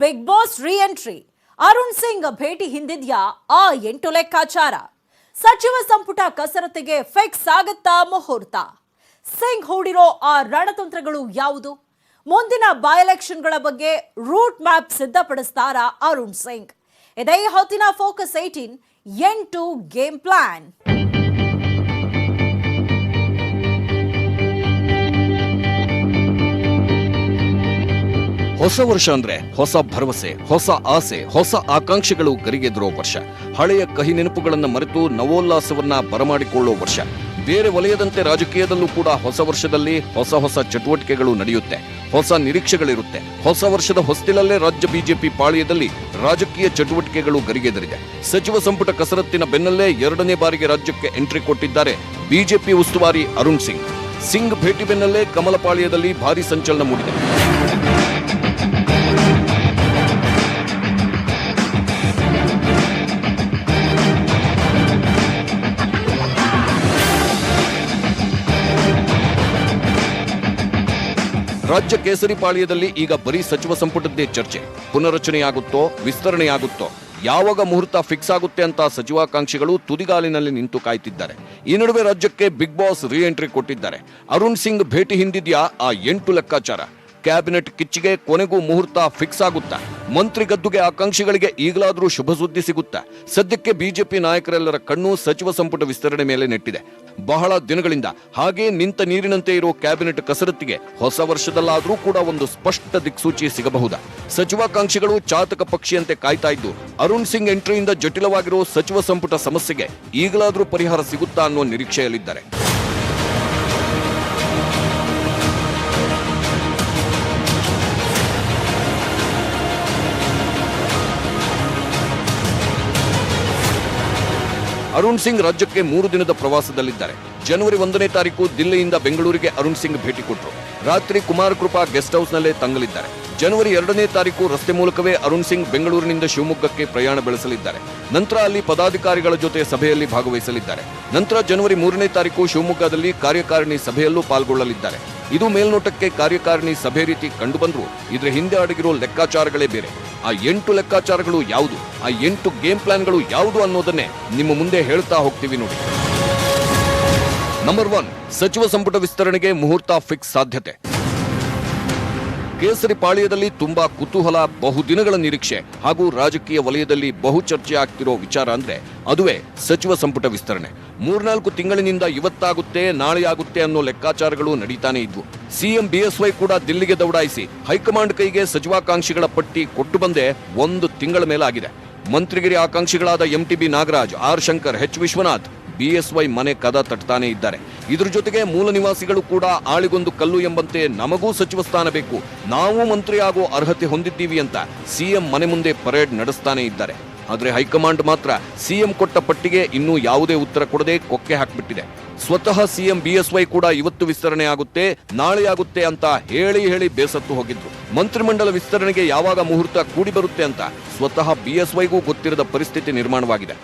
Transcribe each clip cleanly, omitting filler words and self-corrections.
Big Boss reentry Arun Singh ಭೇಟಿ ಹಿಂದಿದ್ಯಾ ಆ 8 ಲೆಕ್ಕಾಚಾರ. ಸಚಿವ ಸಂಪುಟ ಕಸರತ್ತಿಗೆ ಫಿಕ್ಸ್ ಆಗುತ್ತಾ ಮುಹೂರ್ತ? ಸಿಂಗ್ ಹೂಡಿರೋ ಆ ರಣತಂತ್ರಗಳು ಯಾವುದು? ಮುಂದಿನ ಬೈ ಎಲೆಕ್ಷನ್ಗಳ ಬಗ್ಗೆ ರೂಟ್ ಮ್ಯಾಪ್ ಸಿದ್ಧಪಡಿಸ್ತಾರಾ ಅರುಣ್ ಸಿಂಗ್? ಇದೇ ಹೊತ್ತಿನ ಫೋಕಸ್ 18 ಎಂಟು ಗೇಮ್ ಪ್ಲಾನ್. ಹೊಸ ವರ್ಷ ಅಂದ್ರೆ ಹೊಸ ಭರವಸೆ, ಹೊಸ ಆಸೆ, ಹೊಸ ಆಕಾಂಕ್ಷೆಗಳು ಗರಿಗೆದರೋ ವರ್ಷ. ಹಳೆಯ ಕಹಿ ನೆನಪುಗಳನ್ನು ಮರೆತು ನವೋಲ್ಲಾಸವನ್ನ ಬರಮಾಡಿಕೊಳ್ಳೋ ವರ್ಷ. ಬೇರೆ ವಲಯದಂತೆ ರಾಜಕೀಯದಲ್ಲೂ ಕೂಡ ಹೊಸ ವರ್ಷದಲ್ಲಿ ಹೊಸ ಚಟುವಟಿಕೆಗಳು ನಡೆಯುತ್ತೆ, ಹೊಸ ನಿರೀಕ್ಷೆಗಳಿರುತ್ತೆ. ಹೊಸ ವರ್ಷದ ಹೊಸ್ತಿಲಲ್ಲೇ ರಾಜ್ಯ ಬಿಜೆಪಿ ಪಾಳ್ಯದಲ್ಲಿ ರಾಜಕೀಯ ಚಟುವಟಿಕೆಗಳು ಗರಿಗೆದರಿದೆ. ಸಚಿವ ಸಂಪುಟ ಕಸರತ್ತಿನ ಬೆನ್ನಲ್ಲೇ 2ನೇ ಬಾರಿಗೆ ರಾಜ್ಯಕ್ಕೆ ಎಂಟ್ರಿ ಕೊಟ್ಟಿದ್ದಾರೆ ಬಿಜೆಪಿ ಉಸ್ತುವಾರಿ ಅರುಣ್ ಸಿಂಗ್. ಸಿಂಗ್ ಭೇಟಿ ಬೆನ್ನಲ್ಲೇ ಕಮಲಪಾಳ್ಯದಲ್ಲಿ ಭಾರೀ ಸಂಚಲನ ಮೂಡಿದೆ. ರಾಜ್ಯ ಕೇಸರಿ ಪಾಳ್ಯದಲ್ಲಿ ಈಗ ಬರೀ ಸಚಿವ ಸಂಪುಟದ್ದೇ ಚರ್ಚೆ. ಪುನರಚನೆಯಾಗುತ್ತೋ, ವಿಸ್ತರಣೆಯಾಗುತ್ತೋ, ಯಾವಾಗ ಮುಹೂರ್ತ ಫಿಕ್ಸ್ ಆಗುತ್ತೆ ಅಂತ ಸಚಿವಾಕಾಂಕ್ಷಿಗಳು ತುದಿಗಾಲಿನಲ್ಲಿ ನಿಂತು ಕಾಯ್ತಿದ್ದಾರೆ. ಈ ನಡುವೆ ರಾಜ್ಯಕ್ಕೆ ಬಿಗ್ ಬಾಸ್ ರೀಎಂಟ್ರಿ ಕೊಟ್ಟಿದ್ದಾರೆ. ಅರುಣ್ ಸಿಂಗ್ ಭೇಟಿ ಹಿಂದಿದ್ಯಾ ಆ 8 ಲೆಕ್ಕಾಚಾರ? ಕ್ಯಾಬಿನೆಟ್ ಕಿಚ್ಚಿಗೆ ಕೊನೆಗೂ ಮುಹೂರ್ತ ಫಿಕ್ಸ್ ಆಗುತ್ತಾ? ಮಂತ್ರಿ ಗದ್ದುಗೆ ಆಕಾಂಕ್ಷಿಗಳಿಗೆ ಈಗಲಾದರೂ ಶುಭ ಸುದ್ದಿ ಸಿಗುತ್ತಾ? ಸದ್ಯಕ್ಕೆ ಬಿಜೆಪಿ ನಾಯಕರೆಲ್ಲರ ಕಣ್ಣು ಸಚಿವ ಸಂಪುಟ ವಿಸ್ತರಣೆ ಮೇಲೆ ನೆಟ್ಟಿದೆ. ಬಹಳ ದಿನಗಳಿಂದ ಹಾಗೆ ನಿಂತ ನೀರಿನಂತೆ ಇರೋ ಕ್ಯಾಬಿನೆಟ್ ಕಸರತ್ತಿಗೆ ಹೊಸ ವರ್ಷದಲ್ಲಾದರೂ ಕೂಡ ಒಂದು ಸ್ಪಷ್ಟ ದಿಕ್ಸೂಚಿ ಸಿಗಬಹುದಾ? ಸಚಿವಾಕಾಂಕ್ಷಿಗಳು ಚಾತಕ ಪಕ್ಷಿಯಂತೆ ಕಾಯ್ತಾ ಇದ್ದು ಅರುಣ್ ಸಿಂಗ್ ಎಂಟ್ರಿಯಿಂದ ಜಟಿಲವಾಗಿರೋ ಸಚಿವ ಸಂಪುಟ ಸಮಸ್ಯೆಗೆ ಈಗಲಾದರೂ ಪರಿಹಾರ ಸಿಗುತ್ತಾ ಅನ್ನೋ ನಿರೀಕ್ಷೆಯಲ್ಲಿದ್ದಾರೆ. ಅರುಣ್ ಸಿಂಗ್ ರಾಜ್ಯಕ್ಕೆ 3 ದಿನದ ಪ್ರವಾಸದಲ್ಲಿದ್ದಾರೆ. ಜನವರಿ 1ನೇ ತಾರೀಕು ದಿಲ್ಲಿಯಿಂದ ಬೆಂಗಳೂರಿಗೆ ಅರುಣ್ ಸಿಂಗ್ ಭೇಟಿ ಕೊಟ್ಟರು. ರಾತ್ರಿ ಕುಮಾರ ಕೃಪಾ ಗೆಸ್ಟ್ ಹೌಸ್ನಲ್ಲೇ ತಂಗಲಿದ್ದಾರೆ. ಜನವರಿ 2ನೇ ತಾರೀಕು ರಸ್ತೆ ಮೂಲಕವೇ ಅರುಣ್ ಸಿಂಗ್ ಬೆಂಗಳೂರಿನಿಂದ ಶಿವಮೊಗ್ಗಕ್ಕೆ ಪ್ರಯಾಣ ಬೆಳೆಸಲಿದ್ದಾರೆ. ನಂತರ ಅಲ್ಲಿ ಪದಾಧಿಕಾರಿಗಳ ಜೊತೆ ಸಭೆಯಲ್ಲಿ ಭಾಗವಹಿಸಲಿದ್ದಾರೆ. ನಂತರ ಜನವರಿ 3ನೇ ತಾರೀಕು ಶಿವಮೊಗ್ಗದಲ್ಲಿ ಕಾರ್ಯಕಾರಿಣಿ ಸಭೆಯಲ್ಲೂ ಪಾಲ್ಗೊಳ್ಳಲಿದ್ದಾರೆ. ಇದು ಮೇಲ್ನೋಟಕ್ಕೆ ಕಾರ್ಯಕಾರಿಣಿ ಸಭೆ ರೀತಿ ಕಂಡುಬಂದ್ರು ಇದರ ಹಿಂದೆ ಅಡಗಿರೋ ಲೆಕ್ಕಾಚಾರಗಳೇ ಬೇರೆ. ಆ 8 ಲೆಕ್ಕಾಚಾರಗಳು ಯಾವುದು, ಆ 8 ಗೇಮ್ ಪ್ಲಾನ್ಗಳು ಯಾವುದು ಅನ್ನೋದನ್ನೇ ನಿಮ್ಮ ಮುಂದೆ ಹೇಳ್ತಾ ಹೋಗ್ತೀವಿ ನೋಡಿ. ನಂಬರ್ 1, ಸಚಿವ ಸಂಪುಟ ವಿಸ್ತರಣೆಗೆ ಮುಹೂರ್ತ ಫಿಕ್ಸ್ ಸಾಧ್ಯತೆ. ಕೇಸರಿ ಪಾಳ್ಯದಲ್ಲಿ ತುಂಬಾ ಕುತೂಹಲ, ಬಹುದಿನಗಳ ನಿರೀಕ್ಷೆ ಹಾಗೂ ರಾಜಕೀಯ ವಲಯದಲ್ಲಿ ಬಹು ಚರ್ಚೆ ಆಗ್ತಿರೋ ವಿಚಾರ ಅಂದ್ರೆ ಅದುವೇ ಸಚಿವ ಸಂಪುಟ ವಿಸ್ತರಣೆ. 3-4 ತಿಂಗಳಿನಿಂದ ಇವತ್ತಾಗುತ್ತೆ, ನಾಳೆ ಆಗುತ್ತೆ ಅನ್ನೋ ಲೆಕ್ಕಾಚಾರಗಳು ನಡೀತಾನೆ ಇದ್ವು. ಸಿಎಂ ಬಿಎಸ್ವೈ ಕೂಡ ದಿಲ್ಲಿಗೆ ದೌಡಾಯಿಸಿ ಹೈಕಮಾಂಡ್ ಕೈಗೆ ಸಚಿವಾಕಾಂಕ್ಷಿಗಳ ಪಟ್ಟಿ ಕೊಟ್ಟು ಬಂದೇ 1 ತಿಂಗಳ ಮೇಲಾಗಿದೆ. ಮಂತ್ರಿಗಿರಿ ಆಕಾಂಕ್ಷಿಗಳಾದ MTB Nagaraj, R Shankar, H Vishwanath BSY ಮನೆ ಕದ ತಟ್ತಾನೆ ಇದ್ದಾರೆ. ಇದ್ರ ಜೊತೆಗೆ ಮೂಲ ನಿವಾಸಿಗಳು ಕೂಡ ಆಳಿಗೊಂದು ಕಲ್ಲು ಎಂಬಂತೆ ನಮಗೂ ಸಚಿವ ಸ್ಥಾನ ಬೇಕು, ನಾವು ಮಂತ್ರಿ ಆಗೋ ಅರ್ಹತೆ ಹೊಂದಿದ್ದೀವಿ ಅಂತ ಸಿಎಂ ಮನೆ ಮುಂದೆ ಪರೇಡ್ ನಡೆಸ್ತಾನೆ ಇದ್ದಾರೆ. ಆದ್ರೆ ಹೈಕಮಾಂಡ್ ಮಾತ್ರ ಸಿಎಂ ಕೊಟ್ಟ ಪಟ್ಟಿಗೆ ಇನ್ನೂ ಯಾವುದೇ ಉತ್ತರ ಕೊಡದೆ ಕೊಕ್ಕೆ ಹಾಕ್ಬಿಟ್ಟಿದೆ. ಸ್ವತಃ ಸಿಎಂ ಬಿಎಸ್ವೈ ಕೂಡ ಇವತ್ತು ವಿಸ್ತರಣೆ ಆಗುತ್ತೆ, ನಾಳೆ ಆಗುತ್ತೆ ಅಂತ ಹೇಳಿ ಬೇಸತ್ತು ಹೋಗಿದ್ರು. ಮಂತ್ರಿಮಂಡಲ ವಿಸ್ತರಣೆಗೆ ಯಾವಾಗ ಮುಹೂರ್ತ ಕೂಡಿ ಬರುತ್ತೆ ಅಂತ ಸ್ವತಃ ಬಿಎಸ್ವೈಗೂ ಗೊತ್ತಿರದ ಪರಿಸ್ಥಿತಿ ನಿರ್ಮಾಣವಾಗಿದೆ.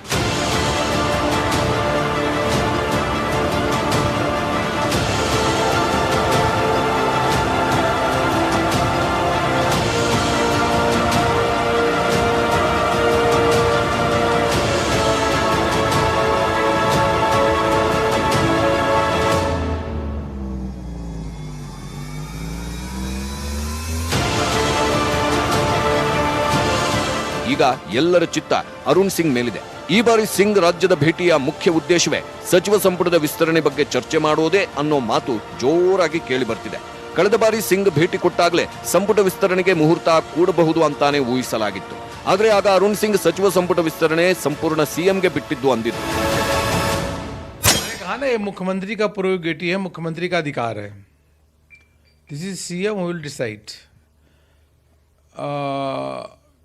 ಈಗ ಎಲ್ಲರ ಚಿತ್ತ ಅರುಣ್ ಸಿಂಗ್ ಮೇಲಿದೆ. ಈ ಬಾರಿ ಸಿಂಗ್ ರಾಜ್ಯದ ಭೇಟಿಯ ಮುಖ್ಯ ಉದ್ದೇಶವೇ ಸಚಿವ ಸಂಪುಟದ ವಿಸ್ತರಣೆ ಬಗ್ಗೆ ಚರ್ಚೆ ಮಾಡೋದೇ ಅನ್ನೋ ಮಾತು ಜೋರಾಗಿ ಕೇಳಿ ಬರ್ತಿದೆ. ಕಳೆದ ಬಾರಿ ಸಿಂಗ್ ಭೇಟಿ ಕೊಟ್ಟಾಗಲೇ ಸಂಪುಟ ವಿಸ್ತರಣೆಗೆ ಮುಹೂರ್ತ ಕೂಡಬಹುದು ಅಂತಾನೆ ಊಹಿಸಲಾಗಿತ್ತು. ಆದ್ರೆ ಆಗ ಅರುಣ್ ಸಿಂಗ್ ಸಚಿವ ಸಂಪುಟ ವಿಸ್ತರಣೆ ಸಂಪೂರ್ಣ ಸಿಎಂಗೆ ಬಿಟ್ಟಿದ್ದು ಅಂದಿದ್ದು. मुख्यमंत्री का प्रोगेटिव है, मुख्यमंत्री का अधिकार है. This is CM will decide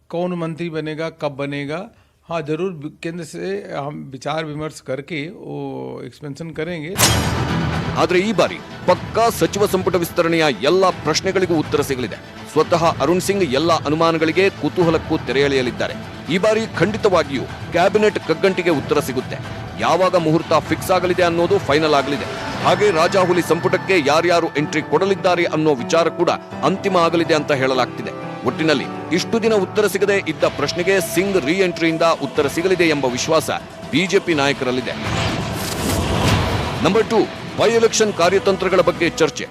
कौन मंत्री बनेगा, कब बनेगा. हाँ, जरूर केंद्र से हम विचार विमर्श करके वो एक्सपेंशन करेंगे. ಆದ್ರೆ ಈ ಬಾರಿ ಪಕ್ಕಾ ಸಚಿವ ಸಂಪುಟ ವಿಸ್ತರಣೆಯ ಎಲ್ಲ ಪ್ರಶ್ನೆಗಳಿಗೂ ಉತ್ತರ ಸಿಗಲಿದೆ. ಸ್ವತಃ ಅರುಣ್ ಸಿಂಗ್ ಎಲ್ಲ ಅನುಮಾನಗಳಿಗೆ, ಕುತೂಹಲಕ್ಕೂ ತೆರೆ ಎಳೆಯಲಿದ್ದಾರೆ. ಈ ಬಾರಿ ಖಂಡಿತವಾಗಿಯೂ ಕ್ಯಾಬಿನೆಟ್ ಕಗ್ಗಂಟಿಗೆ ಉತ್ತರ ಸಿಗುತ್ತೆ. ಯಾವಾಗ ಮುಹೂರ್ತ ಫಿಕ್ಸ್ ಆಗಲಿದೆ ಅನ್ನೋದು ಫೈನಲ್ ಆಗಲಿದೆ. ಹಾಗೆ ರಾಜಾಹುಲಿ ಸಂಪುಟಕ್ಕೆ ಯಾರ್ಯಾರು ಎಂಟ್ರಿ ಕೊಡಲಿದ್ದಾರೆ ಅನ್ನೋ ವಿಚಾರ ಕೂಡ ಅಂತಿಮ ಆಗಲಿದೆ ಅಂತ ಹೇಳಲಾಗ್ತಿದೆ. ಒಟ್ಟಿನಲ್ಲಿ ಇಷ್ಟು ದಿನ ಉತ್ತರ ಸಿಗದೆ ಇದ್ದ ಪ್ರಶ್ನೆಗೆ ಸಿಂಗ್ ರೀ ಎಂಟ್ರಿಯಿಂದ ಉತ್ತರ ಸಿಗಲಿದೆ ಎಂಬ ವಿಶ್ವಾಸ ಬಿಜೆಪಿ ನಾಯಕರಲ್ಲಿದೆ. ನಂಬರ್ 2, ಬೈ ಎಲೆಕ್ಷನ್ ಕಾರ್ಯತಂತ್ರಗಳ ಬಗ್ಗೆ ಚರ್ಚೆ.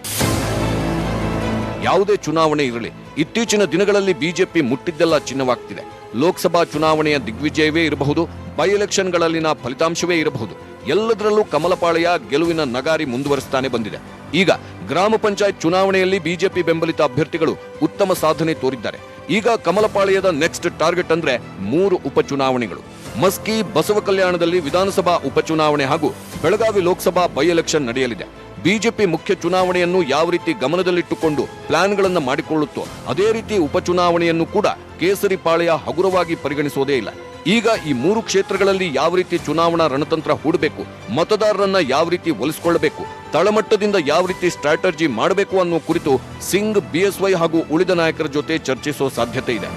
ಯಾವುದೇ ಚುನಾವಣೆ ಇರಲಿ, ಇತ್ತೀಚಿನ ದಿನಗಳಲ್ಲಿ ಬಿಜೆಪಿ ಮುಟ್ಟಿದ್ದೆಲ್ಲ ಚಿನ್ನವಾಗ್ತಿದೆ. ಲೋಕಸಭಾ ಚುನಾವಣೆಯ ದಿಗ್ವಿಜಯವೇ ಇರಬಹುದು, ಬೈ ಎಲೆಕ್ಷನ್ಗಳಲ್ಲಿನ ಫಲಿತಾಂಶವೇ ಇರಬಹುದು, ಎಲ್ಲದರಲ್ಲೂ ಕಮಲಪಾಳೆಯ ಗೆಲುವಿನ ನಗಾರಿ ಮುಂದುವರಿಸ್ತಾನೆ ಬಂದಿದೆ. ಈಗ ಗ್ರಾಮ ಪಂಚಾಯತ್ ಚುನಾವಣೆಯಲ್ಲಿ ಬಿಜೆಪಿ ಬೆಂಬಲಿತ ಅಭ್ಯರ್ಥಿಗಳು ಉತ್ತಮ ಸಾಧನೆ ತೋರಿದ್ದಾರೆ. ಈಗ ಕಮಲಪಾಳೆಯದ ನೆಕ್ಸ್ಟ್ ಟಾರ್ಗೆಟ್ ಅಂದ್ರೆ 3 ಉಪಚುನಾವಣೆಗಳು. ಮಸ್ಕಿ, ಬಸವ ಕಲ್ಯಾಣದಲ್ಲಿ ವಿಧಾನಸಭಾ ಉಪಚುನಾವಣೆ ಹಾಗೂ ಬೆಳಗಾವಿ ಲೋಕಸಭಾ ಬೈ ಎಲೆಕ್ಷನ್ ನಡೆಯಲಿದೆ. ಬಿಜೆಪಿ ಮುಖ್ಯ ಚುನಾವಣೆಯನ್ನು ಯಾವ ರೀತಿ ಗಮನದಲ್ಲಿಟ್ಟುಕೊಂಡು ಪ್ಲಾನ್ಗಳನ್ನು ಮಾಡಿಕೊಳ್ಳುತ್ತೋ ಅದೇ ರೀತಿ ಉಪಚುನಾವಣೆಯನ್ನು ಕೂಡ ಕೇಸರಿ ಪಾಳೆಯ ಹಗುರವಾಗಿ ಪರಿಗಣಿಸೋದೇ ಇಲ್ಲ. ಈಗ ಈ 3 ಕ್ಷೇತ್ರಗಳಲ್ಲಿ ಯಾವ ರೀತಿ ಚುನಾವಣಾ ರಣತಂತ್ರ ಹೂಡಬೇಕು, ಮತದಾರರನ್ನ ಯಾವ ರೀತಿ ಒಲಿಸಿಕೊಳ್ಳಬೇಕು, ತಳಮಟ್ಟದಿಂದ ಯಾವ ರೀತಿ ಸ್ಟ್ರಾಟಜಿ ಮಾಡಬೇಕು ಅನ್ನೋ ಕುರಿತು ಸಿಂಗ್, ಬಿಎಸ್ವೈ ಹಾಗೂ ಉಳಿದ ನಾಯಕರ ಜೊತೆ ಚರ್ಚಿಸೋ ಸಾಧ್ಯತೆ ಇದೆ.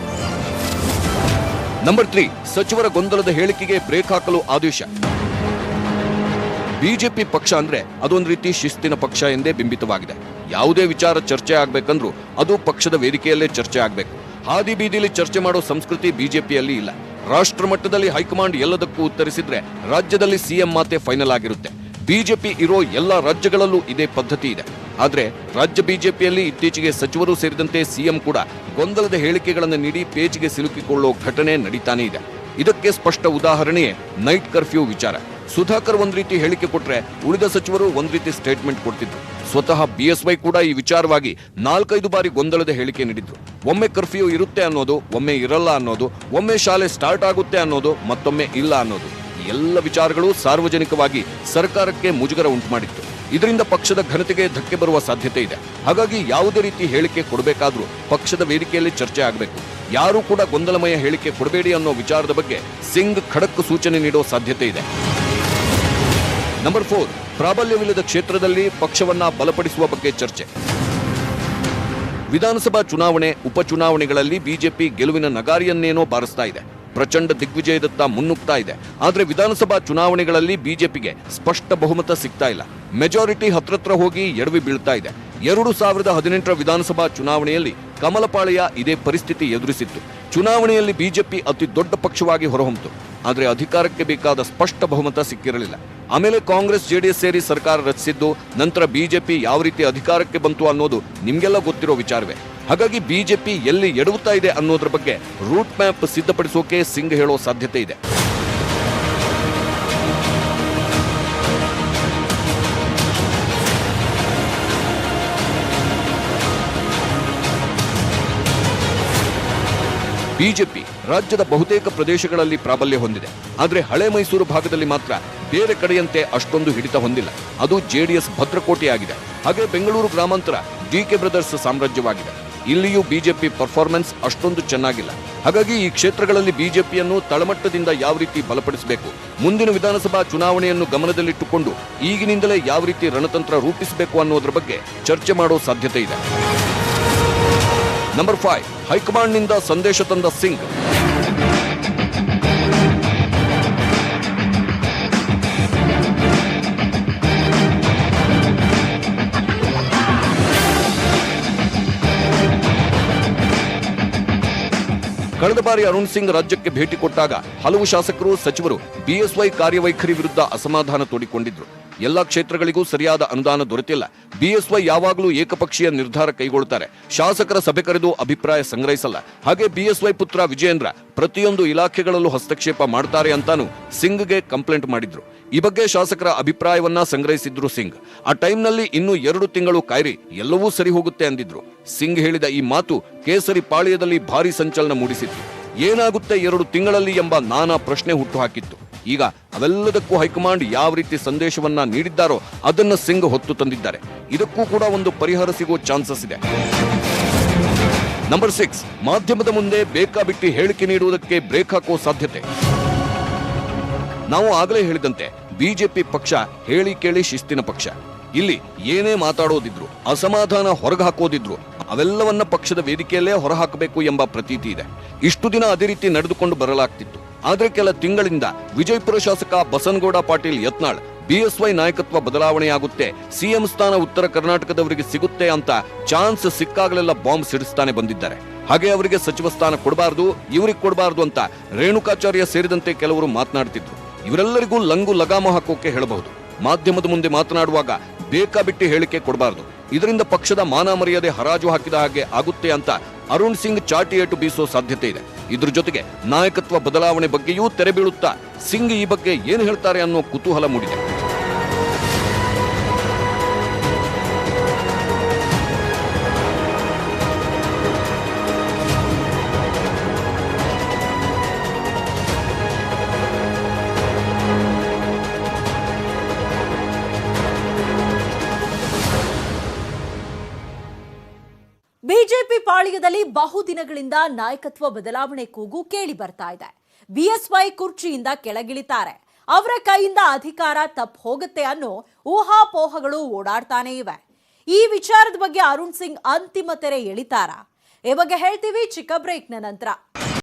ನಂಬರ್ 3, ಸಚಿವರ ಗೊಂದಲದ ಹೇಳಿಕೆಗೆ ಬ್ರೇಕ್ ಹಾಕಲು ಆದೇಶ. ಬಿಜೆಪಿ ಪಕ್ಷ ಅಂದ್ರೆ ಅದೊಂದು ರೀತಿ ಶಿಸ್ತಿನ ಪಕ್ಷ ಎಂದೇ ಬಿಂಬಿತವಾಗಿದೆ. ಯಾವುದೇ ವಿಚಾರ ಚರ್ಚೆ ಆಗ್ಬೇಕಂದ್ರೂ ಅದು ಪಕ್ಷದ ವೇದಿಕೆಯಲ್ಲೇ ಚರ್ಚೆ ಆಗ್ಬೇಕು. ಹಾದಿ ಬೀದಿಲಿ ಚರ್ಚೆ ಮಾಡೋ ಸಂಸ್ಕೃತಿ ಬಿಜೆಪಿಯಲ್ಲಿ ಇಲ್ಲ. ರಾಷ್ಟ್ರ ಮಟ್ಟದಲ್ಲಿ ಹೈಕಮಾಂಡ್ ಎಲ್ಲದಕ್ಕೂ ಉತ್ತರಿಸಿದ್ರೆ ರಾಜ್ಯದಲ್ಲಿ ಸಿಎಂ ಮಾತೆ ಫೈನಲ್ ಆಗಿರುತ್ತೆ. ಬಿಜೆಪಿ ಇರೋ ಎಲ್ಲಾ ರಾಜ್ಯಗಳಲ್ಲೂ ಇದೇ ಪದ್ಧತಿ ಇದೆ. ಆದ್ರೆ ರಾಜ್ಯ ಬಿಜೆಪಿಯಲ್ಲಿ ಇತ್ತೀಚೆಗೆ ಸಚಿವರು ಸೇರಿದಂತೆ ಸಿಎಂ ಕೂಡ ಗೊಂದಲದ ಹೇಳಿಕೆಗಳನ್ನು ನೀಡಿ ಪೇಚಿಗೆ ಸಿಲುಕಿಕೊಳ್ಳೋ ಘಟನೆ ನಡೀತಾನೆ ಇದೆ. ಇದಕ್ಕೆ ಸ್ಪಷ್ಟ ಉದಾಹರಣೆಯೇ ನೈಟ್ ಕರ್ಫ್ಯೂ ವಿಚಾರ. ಸುಧಾಕರ್ ಒಂದ್ ರೀತಿ ಹೇಳಿಕೆ ಕೊಟ್ರೆ ಉಳಿದ ಸಚಿವರು ಒಂದ್ ರೀತಿ ಸ್ಟೇಟ್ಮೆಂಟ್ ಕೊಡ್ತಿದ್ರು. ಸ್ವತಃ ಬಿಎಸ್ವೈ ಕೂಡ ಈ ವಿಚಾರವಾಗಿ 4-5 ಬಾರಿ ಗೊಂದಲದ ಹೇಳಿಕೆ ನೀಡಿದ್ರು. ಒಮ್ಮೆ ಕರ್ಫ್ಯೂ ಇರುತ್ತೆ ಅನ್ನೋದು, ಒಮ್ಮೆ ಇರಲ್ಲ ಅನ್ನೋದು, ಒಮ್ಮೆ ಶಾಲೆ ಸ್ಟಾರ್ಟ್ ಆಗುತ್ತೆ ಅನ್ನೋದು, ಮತ್ತೊಮ್ಮೆ ಇಲ್ಲ ಅನ್ನೋದು. ಈ ಎಲ್ಲ ವಿಚಾರಗಳು ಸಾರ್ವಜನಿಕವಾಗಿ ಸರ್ಕಾರಕ್ಕೆ ಮುಜುಗರ ಉಂಟು ಮಾಡಿತ್ತು. ಇದರಿಂದ ಪಕ್ಷದ ಘನತೆಗೆ ಧಕ್ಕೆ ಬರುವ ಸಾಧ್ಯತೆ ಇದೆ. ಹಾಗಾಗಿ ಯಾವುದೇ ರೀತಿ ಹೇಳಿಕೆ ಕೊಡಬೇಕಾದ್ರೂ ಪಕ್ಷದ ವೇದಿಕೆಯಲ್ಲಿ ಚರ್ಚೆ ಆಗಬೇಕು. ಯಾರೂ ಕೂಡ ಗೊಂದಲಮಯ ಹೇಳಿಕೆ ಕೊಡಬೇಡಿ ಅನ್ನೋ ವಿಚಾರದ ಬಗ್ಗೆ ಸಿಂಗ್ ಖಡಕ್ ಸೂಚನೆ ನೀಡೋ ಸಾಧ್ಯತೆ ಇದೆ. ನಂಬರ್ 4, ಪ್ರಾಬಲ್ಯವಿಲ್ಲದ ಕ್ಷೇತ್ರದಲ್ಲಿ ಪಕ್ಷವನ್ನ ಬಲಪಡಿಸುವ ಬಗ್ಗೆ ಚರ್ಚೆ. ವಿಧಾನಸಭಾ ಚುನಾವಣೆ, ಉಪಚುನಾವಣೆಗಳಲ್ಲಿ ಬಿಜೆಪಿ ಗೆಲುವಿನ ನಗಾರಿಯನ್ನೇನೋ ಬಾರಿಸ್ತಾ ಇದೆ. ಪ್ರಚಂಡ ದಿಗ್ವಿಜಯದತ್ತ ಮುನ್ನುಗ್ತಾ ಇದೆ. ಆದ್ರೆ ವಿಧಾನಸಭಾ ಚುನಾವಣೆಗಳಲ್ಲಿ ಬಿಜೆಪಿಗೆ ಸ್ಪಷ್ಟ ಬಹುಮತ ಸಿಗ್ತಾ ಇಲ್ಲ. ಮೆಜಾರಿಟಿ ಹತ್ರತ್ರ ಹೋಗಿ ಎಡವಿ ಬೀಳ್ತಾ ಇದೆ. 2018ರ ವಿಧಾನಸಭಾ ಚುನಾವಣೆಯಲ್ಲಿ ಕಮಲಪಾಳೆಯ ಇದೇ ಪರಿಸ್ಥಿತಿ ಎದುರಿಸಿತ್ತು. ಚುನಾವಣೆಯಲ್ಲಿ ಬಿಜೆಪಿ ಅತಿ ದೊಡ್ಡ ಪಕ್ಷವಾಗಿ ಹೊರಹೊಮ್ಮಿತು. ಆದರೆ ಅಧಿಕಾರಕ್ಕೆ ಬೇಕಾದ ಸ್ಪಷ್ಟ ಬಹುಮತ ಸಿಕ್ಕಿರಲಿಲ್ಲ. ಆಮೇಲೆ ಕಾಂಗ್ರೆಸ್, ಜೆಡಿಎಸ್ ಸೇರಿ ಸರ್ಕಾರ ರಚಿಸಿದ್ದು, ನಂತರ ಬಿಜೆಪಿ ಯಾವ ರೀತಿ ಅಧಿಕಾರಕ್ಕೆ ಬಂತು ಅನ್ನೋದು ನಿಮ್ಗೆಲ್ಲ ಗೊತ್ತಿರೋ ವಿಚಾರವೇ. ಹಾಗಾಗಿ ಬಿಜೆಪಿ ಎಲ್ಲಿ ಎಡವುತ್ತಾ ಇದೆ ಅನ್ನೋದ್ರ ಬಗ್ಗೆ ರೂಟ್ ಮ್ಯಾಪ್ ಸಿದ್ಧಪಡಿಸೋಕೆ ಸಿಂಗ್ ಹೇಳೋ ಸಾಧ್ಯತೆ ಇದೆ. ಬಿಜೆಪಿ ರಾಜ್ಯದ ಬಹುತೇಕ ಪ್ರದೇಶಗಳಲ್ಲಿ ಪ್ರಾಬಲ್ಯ ಹೊಂದಿದೆ. ಆದರೆ ಹಳೆ ಮೈಸೂರು ಭಾಗದಲ್ಲಿ ಮಾತ್ರ ಬೇರೆ ಕಡೆಯಂತೆ ಅಷ್ಟೊಂದು ಹಿಡಿತ ಹೊಂದಿಲ್ಲ. ಅದು ಜೆಡಿಎಸ್ ಭದ್ರಕೋಟೆಯಾಗಿದೆ. ಹಾಗೆ ಬೆಂಗಳೂರು ಗ್ರಾಮಾಂತರ ಡಿಕೆ ಬ್ರದರ್ಸ್ ಸಾಮ್ರಾಜ್ಯವಾಗಿದೆ. ಇಲ್ಲಿಯೂ ಬಿಜೆಪಿ ಪರ್ಫಾರ್ಮೆನ್ಸ್ ಅಷ್ಟೊಂದು ಚೆನ್ನಾಗಿಲ್ಲ. ಹಾಗಾಗಿ ಈ ಕ್ಷೇತ್ರಗಳಲ್ಲಿ ಬಿಜೆಪಿಯನ್ನು ತಳಮಟ್ಟದಿಂದ ಯಾವ ರೀತಿ ಬಲಪಡಿಸಬೇಕು, ಮುಂದಿನ ವಿಧಾನಸಭಾ ಚುನಾವಣೆಯನ್ನು ಗಮನದಲ್ಲಿಟ್ಟುಕೊಂಡು ಈಗಿನಿಂದಲೇ ಯಾವ ರೀತಿ ರಣತಂತ್ರ ರೂಪಿಸಬೇಕು ಅನ್ನೋದ್ರ ಬಗ್ಗೆ ಚರ್ಚೆ ಮಾಡೋ ಸಾಧ್ಯತೆ ಇದೆ. ನಂಬರ್ 5, ಹೈಕಮಾಂಡ್ನಿಂದ ಸಂದೇಶ ತಂದ ಸಿಂಗ್. ಕಳೆದ ಬಾರಿ ಅರುಣ್ ಸಿಂಗ್ ರಾಜ್ಯಕ್ಕೆ ಭೇಟಿ ಕೊಟ್ಟಾಗ ಹಲವು ಶಾಸಕರು, ಸಚಿವರು ಬಿಎಸ್ವೈ ಕಾರ್ಯವೈಖರಿ ವಿರುದ್ಧ ಅಸಮಾಧಾನ ತೋಡಿಕೊಂಡಿದ್ರು. ಎಲ್ಲಾ ಕ್ಷೇತ್ರಗಳಿಗೂ ಸರಿಯಾದ ಅನುದಾನ ದೊರೆತಿಲ್ಲ. ಬಿಎಸ್ವೈ ಯಾವಾಗಲೂ ಏಕಪಕ್ಷೀಯ ನಿರ್ಧಾರ ಕೈಗೊಳ್ಳುತ್ತಾರೆ. ಶಾಸಕರ ಸಭೆ ಕರೆದು ಅಭಿಪ್ರಾಯ ಸಂಗ್ರಹಿಸಲ್ಲ. ಹಾಗೆ ಬಿಎಸ್ವೈ ಪುತ್ರ ವಿಜಯೇಂದ್ರ ಪ್ರತಿಯೊಂದು ಇಲಾಖೆಗಳಲ್ಲೂ ಹಸ್ತಕ್ಷೇಪ ಮಾಡ್ತಾರೆ ಅಂತಾನು ಸಿಂಗ್ಗೆ ಕಂಪ್ಲೇಂಟ್ ಮಾಡಿದ್ರು. ಈ ಬಗ್ಗೆ ಶಾಸಕರ ಅಭಿಪ್ರಾಯವನ್ನ ಸಂಗ್ರಹಿಸಿದ್ರು ಸಿಂಗ್. ಆ ಟೈಮ್ನಲ್ಲಿ ಇನ್ನೂ 2 ತಿಂಗಳು ಕಾಯ್ರಿ, ಎಲ್ಲವೂ ಸರಿ ಹೋಗುತ್ತೆ ಅಂದಿದ್ರು. ಸಿಂಗ್ ಹೇಳಿದ ಈ ಮಾತು ಕೇಸರಿ ಪಾಳ್ಯದಲ್ಲಿ ಭಾರಿ ಸಂಚಲನ ಮೂಡಿಸಿತ್ತು. ಏನಾಗುತ್ತೆ 2 ತಿಂಗಳಲ್ಲಿ ಎಂಬ ನಾನಾ ಪ್ರಶ್ನೆ ಹುಟ್ಟುಹಾಕಿತ್ತು. ಈಗ ಅವೆಲ್ಲದಕ್ಕೂ ಹೈಕಮಾಂಡ್ ಯಾವ ರೀತಿ ಸಂದೇಶವನ್ನ ನೀಡಿದ್ದಾರೋ ಅದನ್ನ ಸಿಂಗ್ ಹೊತ್ತು ತಂದಿದ್ದಾರೆ. ಇದಕ್ಕೂ ಕೂಡ ಒಂದು ಪರಿಹಾರ ಸಿಗೋ ಚಾನ್ಸಸ್ ಇದೆ. ನಂಬರ್ 6, ಮಾಧ್ಯಮದ ಮುಂದೆ ಬೇಕಾಬಿಟ್ಟಿ ಹೇಳಿಕೆ ನೀಡುವುದಕ್ಕೆ ಬ್ರೇಕ್ ಹಾಕೋ ಸಾಧ್ಯತೆ. ನಾವು ಆಗಲೇ ಹೇಳಿದಂತೆ ಬಿಜೆಪಿ ಪಕ್ಷ ಹೇಳಿ ಕೇಳಿ ಶಿಸ್ತಿನ ಪಕ್ಷ. ಇಲ್ಲಿ ಏನೇ ಮಾತಾಡೋದಿದ್ರು, ಅಸಮಾಧಾನ ಹೊರಗೆ ಹಾಕೋದಿದ್ರು ಅವೆಲ್ಲವನ್ನ ಪಕ್ಷದ ವೇದಿಕೆಯಲ್ಲೇ ಹೊರಹಾಕಬೇಕು ಎಂಬ ಪ್ರತೀತಿ ಇದೆ. ಇಷ್ಟು ದಿನ ಅದೇ ರೀತಿ ನಡೆದುಕೊಂಡು ಬರಲಾಗ್ತಿತ್ತು. ಆದ್ರೆ ಕೆಲ ತಿಂಗಳಿಂದ ವಿಜಯಪುರ ಶಾಸಕ ಬಸನಗೌಡ ಪಾಟೀಲ್ ಯತ್ನಾಳ್ ಬಿಎಸ್ವೈ ನಾಯಕತ್ವ ಬದಲಾವಣೆಯಾಗುತ್ತೆ, ಸಿಎಂ ಸ್ಥಾನ ಉತ್ತರ ಕರ್ನಾಟಕದವರಿಗೆ ಸಿಗುತ್ತೆ ಅಂತ ಚಾನ್ಸ್ ಸಿಕ್ಕಾಗಲೆಲ್ಲ ಬಾಂಬ್ ಸಿಡಿಸ್ತಾನೆ ಬಂದಿದ್ದಾರೆ. ಹಾಗೆ ಅವರಿಗೆ ಸಚಿವ ಸ್ಥಾನ ಕೊಡಬಾರದು, ಇವರಿಗೆ ಕೊಡಬಾರದು ಅಂತ ರೇಣುಕಾಚಾರ್ಯ ಸೇರಿದಂತೆ ಕೆಲವರು ಮಾತನಾಡ್ತಿದ್ರು. ಇವರೆಲ್ಲರಿಗೂ ಲಂಗು ಲಗಾಮ ಹಾಕೋಕೆ ಹೇಳಬಹುದು. ಮಾಧ್ಯಮದ ಮುಂದೆ ಮಾತನಾಡುವಾಗ ಬೇಕಾಬಿಟ್ಟಿ ಹೇಳಿಕೆ ಕೊಡಬಾರದು. ಇದರಿಂದ ಪಕ್ಷದ ಮಾನ ಮರ್ಯಾದೆ ಹರಾಜು ಹಾಕಿದ ಹಾಗೆ ಆಗುತ್ತೆ ಅಂತ ಅರುಣ್ ಸಿಂಗ್ ಚಾಟಿ ಏಟು ಬೀಸೋ ಸಾಧ್ಯತೆ ಇದೆ. ಇದ್ರ ಜೊತೆಗೆ ನಾಯಕತ್ವ ಬದಲಾವಣೆ ಬಗ್ಗೆಯೂ ತೆರೆ ಬೀಳುತ್ತಾ ಸಿಂಗ್ ಈ ಬಗ್ಗೆ ಏನು ಹೇಳ್ತಾರೆ ಅನ್ನೋ ಕುತೂಹಲ ಮೂಡಿದೆ. ಬಿಜೆಪಿ ಪಾಳ್ಯದಲ್ಲಿ ಬಹುದಿನಗಳಿಂದ ನಾಯಕತ್ವ ಬದಲಾವಣೆ ಕೂಗು ಕೇಳಿ ಬರ್ತಾ ಇದೆ. ಬಿಎಸ್ವೈ ಕುರ್ಚಿಯಿಂದ ಕೆಳಗಿಳಿತಾರೆ, ಅವರ ಕೈಯಿಂದ ಅಧಿಕಾರ ತಪ್ಪು ಹೋಗುತ್ತೆ ಅನ್ನೋ ಊಹಾಪೋಹಗಳು ಓಡಾಡ್ತಾನೆ ಇವೆ. ಈ ವಿಚಾರದ ಬಗ್ಗೆ ಅರುಣ್ ಸಿಂಗ್ ಅಂತಿಮ ತೆರೆ ಎಳಿತಾರಾ? ಈ ಬಗ್ಗೆ ಹೇಳ್ತೀವಿ ಚಿಕ್ಕ ಬ್ರೇಕ್ನ ನಂತರ.